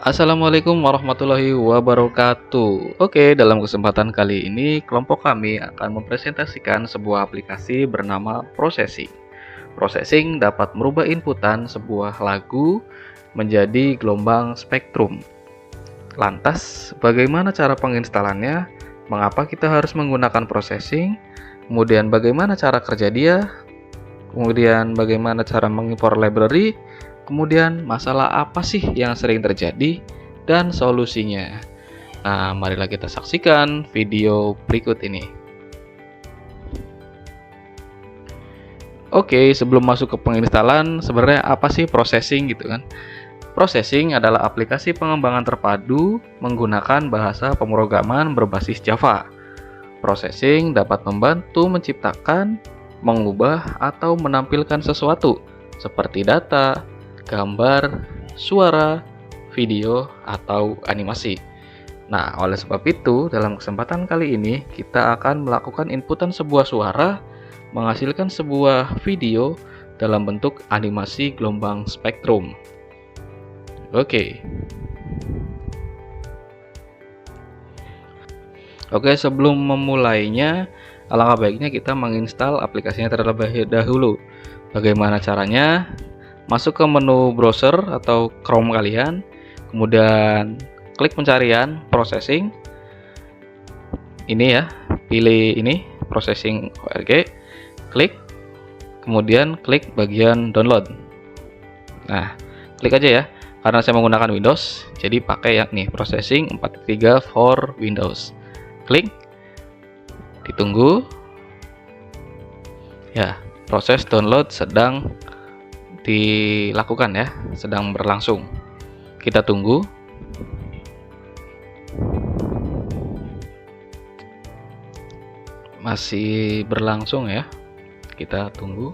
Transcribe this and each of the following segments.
Assalamualaikum warahmatullahi wabarakatuh. Oke, dalam kesempatan kali ini kelompok kami akan mempresentasikan sebuah aplikasi bernama Processing. Processing dapat merubah inputan sebuah lagu menjadi gelombang spektrum. Lantas, bagaimana cara penginstalannya? Mengapa kita harus menggunakan Processing? Kemudian bagaimana cara kerja dia? Kemudian bagaimana cara mengimpor library? Kemudian masalah apa sih yang sering terjadi dan solusinya. Nah, marilah kita saksikan video berikut ini. Oke, sebelum masuk ke penginstalan, sebenarnya apa sih processing gitu kan? Processing adalah aplikasi pengembangan terpadu menggunakan bahasa pemrograman berbasis Java. Processing dapat membantu menciptakan, mengubah, atau menampilkan sesuatu seperti data, gambar, suara, video, atau animasi. Nah, oleh sebab itu, dalam kesempatan kali ini, kita akan melakukan inputan sebuah suara, menghasilkan sebuah video dalam bentuk animasi gelombang spektrum. Oke. Oke, sebelum memulainya, alangkah baiknya kita menginstal aplikasinya terlebih dahulu. Bagaimana caranya? Masuk ke menu browser atau Chrome kalian, kemudian klik pencarian Processing. Ini ya, pilih ini Processing ORG, klik, kemudian klik bagian download. Nah, klik aja ya, karena saya menggunakan Windows, jadi pakai yang nih Processing 4.3 for Windows. Klik, ditunggu. Ya, proses download sedang dilakukan ya, sedang berlangsung. Kita tunggu. Masih berlangsung ya. Kita tunggu.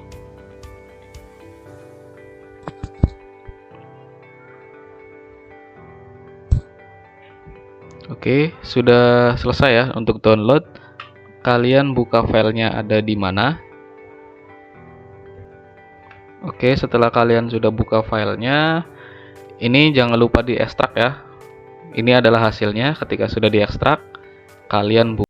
Oke, sudah selesai ya untuk download. Kalian buka filenya ada di mana? Oke, setelah kalian sudah buka filenya, ini jangan lupa diekstrak ya. Ini adalah hasilnya ketika sudah diekstrak. Kalian buka.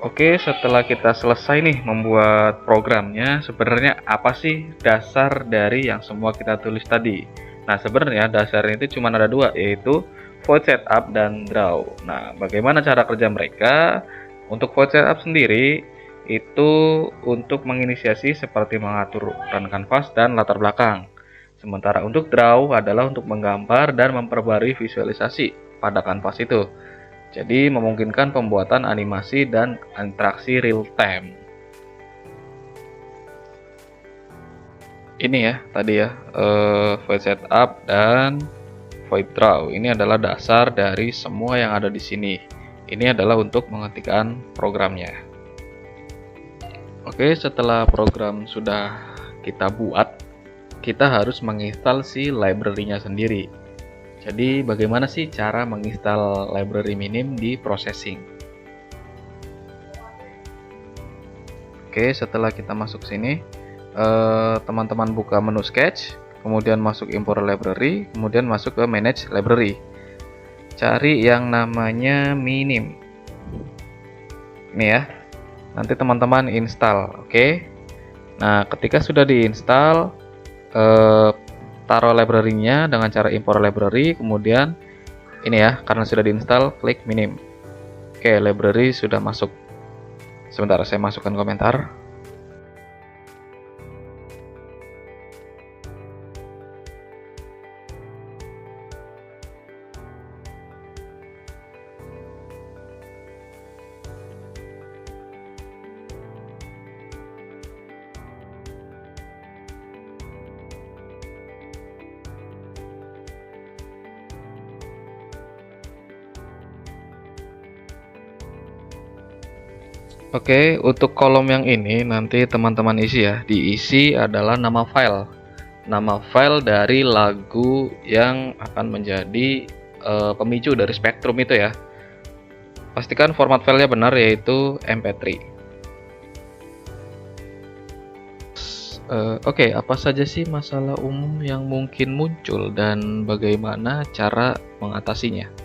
Oke, setelah kita selesai nih membuat programnya, sebenarnya apa sih dasar dari yang semua kita tulis tadi? Nah, sebenarnya dasarnya itu cuma ada dua, yaitu void setup dan draw. Nah, bagaimana cara kerja mereka? Untuk void setup sendiri, itu untuk menginisiasi seperti mengatur run canvas dan latar belakang. Sementara untuk draw adalah untuk menggambar dan memperbarui visualisasi pada kanvas itu. Jadi memungkinkan pembuatan animasi dan interaksi real time. Ini ya tadi ya, void setup dan void draw. Ini adalah dasar dari semua yang ada di sini. Ini adalah untuk mengetikkan programnya. Oke, setelah program sudah kita buat, kita harus menginstal si library-nya sendiri. Jadi bagaimana sih cara menginstal library Minim di processing? Oke, setelah kita masuk sini, teman-teman buka menu sketch, kemudian masuk import library, kemudian masuk ke manage library. Cari yang namanya Minim. Ini ya. Nanti teman-teman install, oke? Nah, ketika sudah diinstal, taruh library-nya dengan cara import library, kemudian ini ya, karena sudah diinstal, klik Minim. Oke, library sudah masuk. Sebentar, saya masukkan komentar. Oke, untuk kolom yang ini nanti teman-teman isi ya. Diisi adalah nama file. Nama file dari lagu yang akan menjadi pemicu dari spektrum itu ya. Pastikan format filenya benar, yaitu MP3. Oke, apa saja sih masalah umum yang mungkin muncul dan bagaimana cara mengatasinya?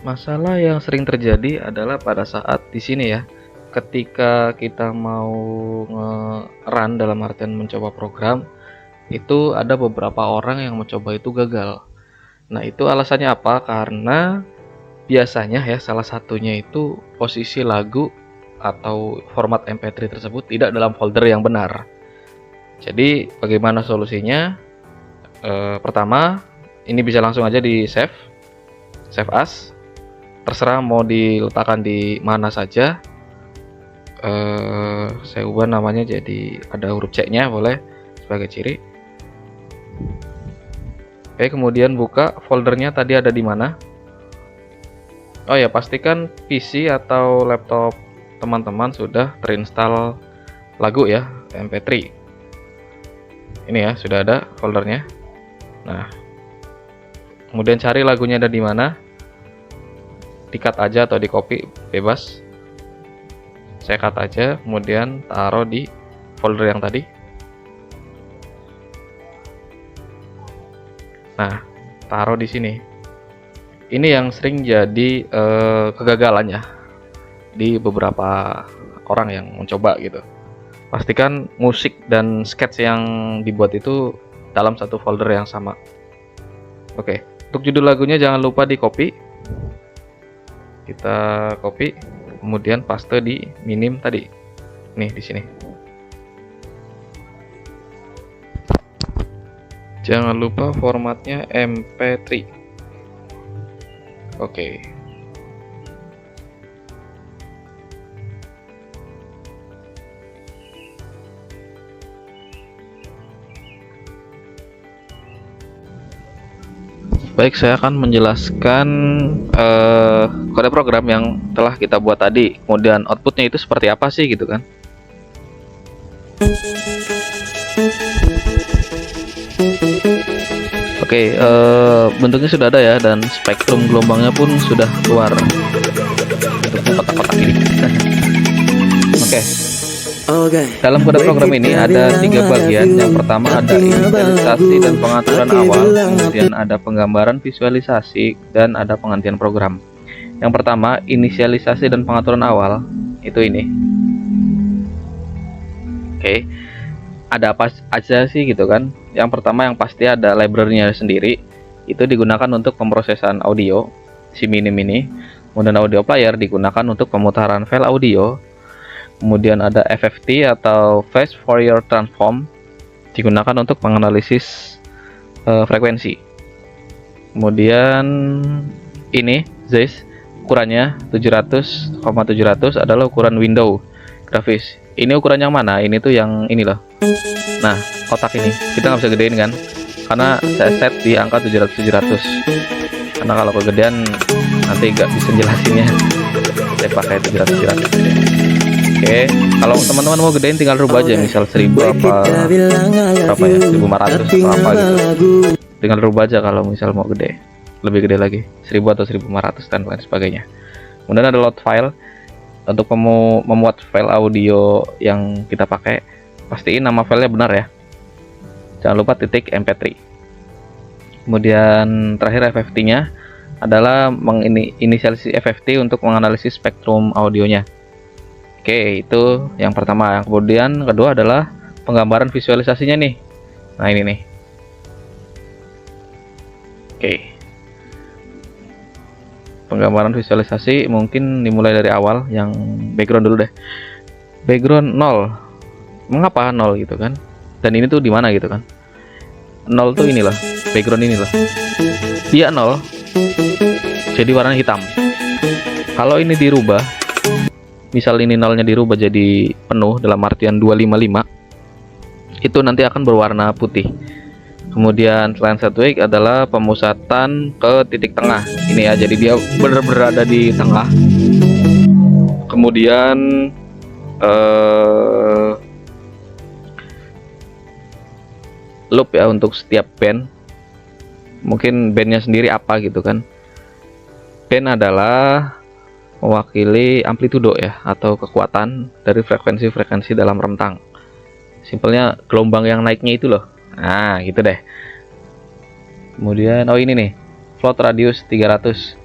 Masalah yang sering terjadi adalah pada saat di sini ya, ketika kita mau nge-run dalam artian mencoba program, itu ada beberapa orang yang mencoba itu gagal. Nah, itu alasannya apa? Karena biasanya ya salah satunya itu posisi lagu atau format MP3 tersebut tidak dalam folder yang benar. Jadi, bagaimana solusinya? Pertama, ini bisa langsung aja di save as. Terserah mau diletakkan di mana saja. Saya ubah namanya jadi ada huruf C-nya, boleh sebagai ciri. Oke, kemudian buka foldernya tadi ada di mana. Oh ya, pastikan PC atau laptop teman-teman sudah terinstall lagu ya, MP3. Ini ya, sudah ada foldernya. Nah, kemudian cari lagunya ada di mana. Di-cut aja atau di copy, bebas. Saya cut aja, kemudian taruh di folder yang tadi. Nah, taruh di sini. Ini yang sering jadi kegagalan ya di beberapa orang yang mencoba gitu. Pastikan musik dan sketch yang dibuat itu dalam satu folder yang sama. Oke, untuk judul lagunya jangan lupa di copy. Kita copy, kemudian paste di Minim tadi. Nih di sini. Jangan lupa formatnya MP3. Oke. Baik, saya akan menjelaskan kode program yang telah kita buat tadi. Kemudian outputnya itu seperti apa sih gitu kan? Oke, bentuknya sudah ada ya, dan spektrum gelombangnya pun sudah keluar. Bentuknya kotak-kotak ini. Oke. Dalam kode program ini ada 3 bagian. Yang pertama ada inisialisasi dan pengaturan awal, kemudian ada penggambaran visualisasi, dan ada penghentian program. Yang pertama, inisialisasi dan pengaturan awal, itu ini. Oke, ada apa aja sih gitu kan? Yang pertama yang pasti ada library-nya sendiri, itu digunakan untuk pemrosesan audio, si minim ini. Kemudian audio player digunakan untuk pemutaran file audio. Kemudian ada FFT atau Phase Fourier Transform, digunakan untuk menganalisis frekuensi. Kemudian ini Zeiss, ukurannya 700,700 adalah ukuran window grafis. Ini ukuran yang mana? Ini tuh yang ini loh. Nah, kotak ini kita nggak bisa gedein kan, karena saya set di angka 700-700. Karena kalau kegedean nanti nggak bisa jelasinnya. Saya pakai 700-700. Oke, kalau teman-teman mau gedein tinggal rubah aja, misal 1000 apa berapa ya, 1500 atau apa gitu. Tinggal rubah aja kalau misal mau gede, lebih gede lagi, 1000 atau 1500 dan lain sebagainya. Kemudian ada load file untuk memuat file audio yang kita pakai. Pastiin nama filenya benar ya, jangan lupa .mp3. Kemudian terakhir FFT-nya adalah menginisialisasi FFT untuk menganalisis spektrum audionya. Oke, itu yang pertama. Yang kemudian kedua adalah penggambaran visualisasinya nih. Nah, ini nih. Oke. Penggambaran visualisasi mungkin dimulai dari awal, yang background dulu deh. Background 0. Mengapa 0 gitu kan? Dan ini tuh di mana gitu kan? 0 tuh inilah, background inilah. Dia 0. Jadi warna hitam. Kalau ini dirubah, misal ini nolnya dirubah jadi penuh dalam artian 255, itu nanti akan berwarna putih. Kemudian selain setwig adalah pemusatan ke titik tengah ini ya, jadi dia berada di tengah. Kemudian loop ya untuk setiap band, mungkin bandnya sendiri apa gitu kan. Band adalah mewakili amplitudo ya, atau kekuatan dari frekuensi-frekuensi dalam rentang. Simpelnya gelombang yang naiknya itu loh. Nah, gitu deh. Kemudian oh ini nih, float radius 300.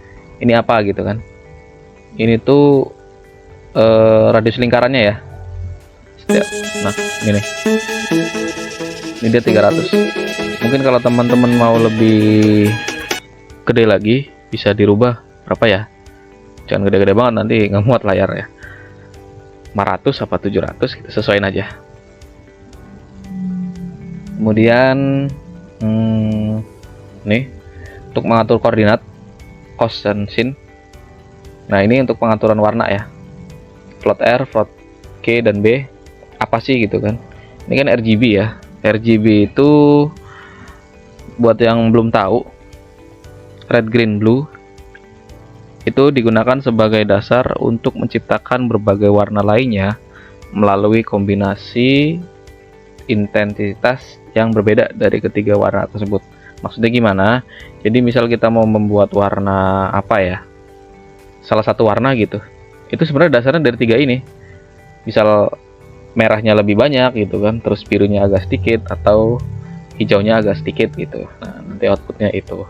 Ini apa gitu kan? Ini tuh radius lingkarannya ya. Nah, ini nih. Ini dia 300. Mungkin kalau teman-teman mau lebih gede lagi bisa dirubah berapa ya? Jangan gede-gede banget, nanti nggak muat layar ya. 500 apa 700 kita sesuaiin aja. Kemudian nih untuk mengatur koordinat cos dan sin. Nah, ini untuk pengaturan warna ya. Float R, float K dan B. Apa sih gitu kan? Ini kan RGB ya. RGB itu buat yang belum tahu, red, green, blue, itu digunakan sebagai dasar untuk menciptakan berbagai warna lainnya melalui kombinasi intensitas yang berbeda dari ketiga warna tersebut. Maksudnya gimana? Jadi misal kita mau membuat warna apa ya, salah satu warna gitu, itu sebenarnya dasarnya dari tiga ini. Misal merahnya lebih banyak gitu kan, terus birunya agak sedikit, atau hijaunya agak sedikit gitu. Nah, nanti outputnya itu.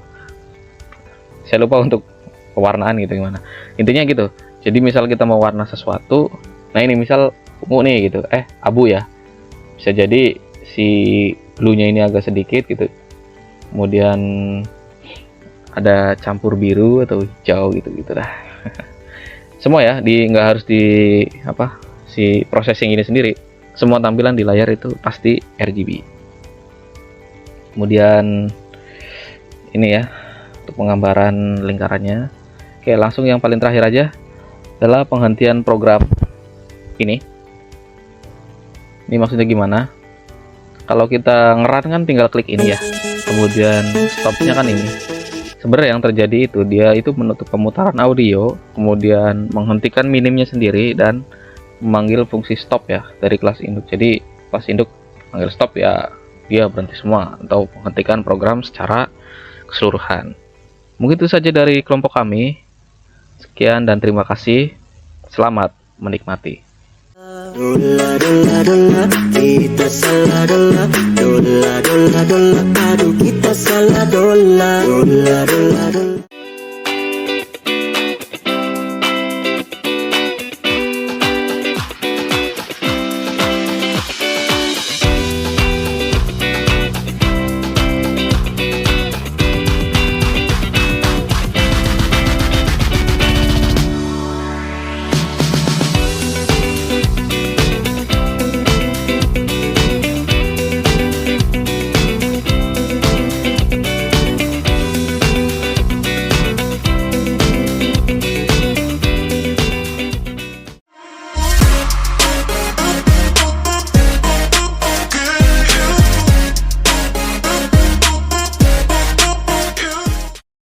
Saya lupa untuk pewarnaan gitu gimana. Intinya gitu. Jadi misal kita mau warna sesuatu, nah ini misal ungu nih gitu, abu ya. Bisa jadi si blue-nya ini agak sedikit gitu. Kemudian ada campur biru atau hijau gitu dah. Semua ya, nggak harus di si processing ini sendiri. Semua tampilan di layar itu pasti RGB. Kemudian ini ya untuk penggambaran lingkarannya. Oke, langsung yang paling terakhir aja adalah penghentian program ini. Ini maksudnya gimana? Kalau kita ngeran kan tinggal klik ini ya. Kemudian stopnya kan ini. Sebenarnya yang terjadi itu dia itu menutup pemutaran audio, kemudian menghentikan minimnya sendiri dan memanggil fungsi stop ya dari kelas induk. Jadi kelas induk panggil stop ya, dia berhenti semua atau menghentikan program secara keseluruhan. Mungkin itu saja dari kelompok kami. Sekian dan terima kasih. Selamat menikmati. Dola dola dola, kita salah dola. Dola dola dola, aduh kita salah dola. Dola dola dola.